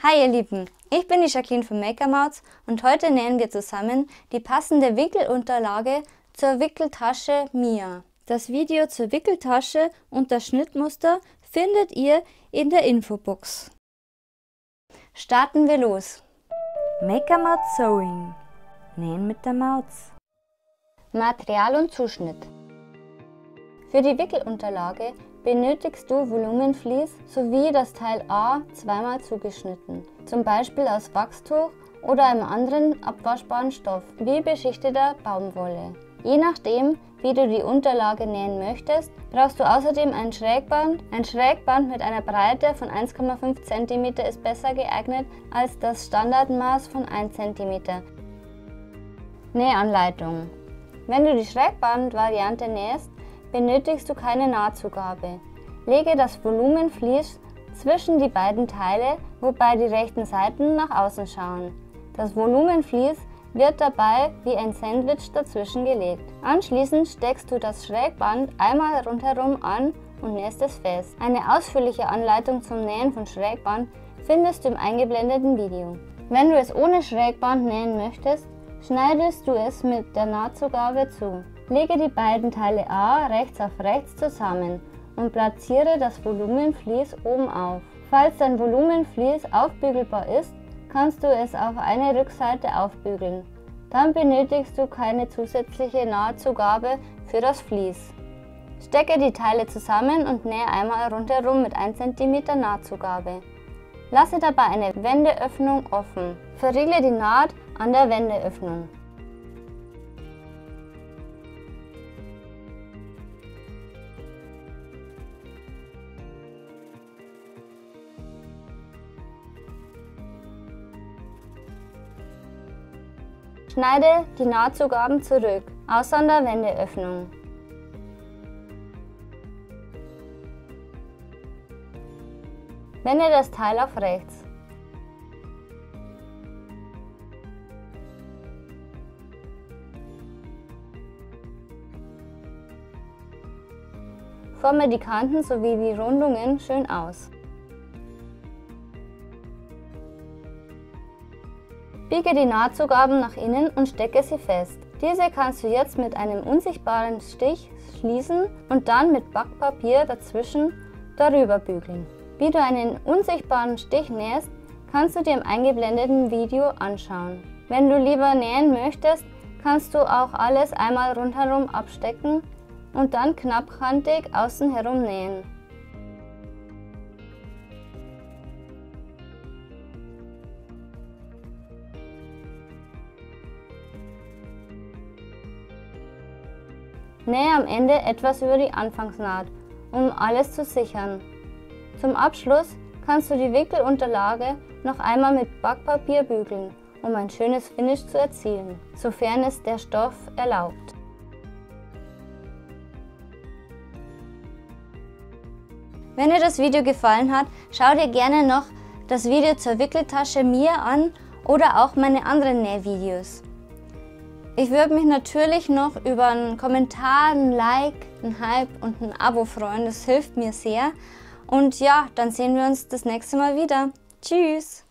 Hi ihr Lieben, ich bin die Jacqueline von Makermouths und heute nähen wir zusammen die passende Wickelunterlage zur Wickeltasche Mia. Das Video zur Wickeltasche und das Schnittmuster findet ihr in der Infobox. Starten wir los. Makermouths Sewing. Nähen mit der Maus. Material und Zuschnitt. Für die Wickelunterlage benötigst du Volumenvlies sowie das Teil A zweimal zugeschnitten, zum Beispiel aus Wachstuch oder einem anderen abwaschbaren Stoff, wie beschichteter Baumwolle. Je nachdem, wie du die Unterlage nähen möchtest, brauchst du außerdem ein Schrägband. Ein Schrägband mit einer Breite von 1,5 cm ist besser geeignet als das Standardmaß von 1 cm. Nähanleitung. Wenn du die Schrägband-Variante nähst, benötigst du keine Nahtzugabe. Lege das Volumenvlies zwischen die beiden Teile, wobei die rechten Seiten nach außen schauen. Das Volumenvlies wird dabei wie ein Sandwich dazwischen gelegt. Anschließend steckst du das Schrägband einmal rundherum an und nähst es fest. Eine ausführliche Anleitung zum Nähen von Schrägband findest du im eingeblendeten Video. Wenn du es ohne Schrägband nähen möchtest, schneidest du es mit der Nahtzugabe zu. Lege die beiden Teile A rechts auf rechts zusammen und platziere das Volumenvlies oben auf. Falls dein Volumenvlies aufbügelbar ist, kannst du es auf eine Rückseite aufbügeln. Dann benötigst du keine zusätzliche Nahtzugabe für das Vlies. Stecke die Teile zusammen und nähe einmal rundherum mit 1 cm Nahtzugabe. Lasse dabei eine Wendeöffnung offen. Verriegle die Naht an der Wendeöffnung. Schneide die Nahtzugaben zurück, außer an der Wendeöffnung. Wende das Teil auf rechts. Forme die Kanten sowie die Rundungen schön aus. Biege die Nahtzugaben nach innen und stecke sie fest. Diese kannst du jetzt mit einem unsichtbaren Stich schließen und dann mit Backpapier dazwischen darüber bügeln. Wie du einen unsichtbaren Stich nähst, kannst du dir im eingeblendeten Video anschauen. Wenn du lieber nähen möchtest, kannst du auch alles einmal rundherum abstecken und dann knappkantig außen herum nähen. Nähe am Ende etwas über die Anfangsnaht, um alles zu sichern. Zum Abschluss kannst du die Wickelunterlage noch einmal mit Backpapier bügeln, um ein schönes Finish zu erzielen, sofern es der Stoff erlaubt. Wenn dir das Video gefallen hat, schau dir gerne noch das Video zur Wickeltasche Mia an oder auch meine anderen Nähvideos. Ich würde mich natürlich noch über einen Kommentar, ein Like, ein Hype und ein Abo freuen. Das hilft mir sehr. Und ja, dann sehen wir uns das nächste Mal wieder. Tschüss!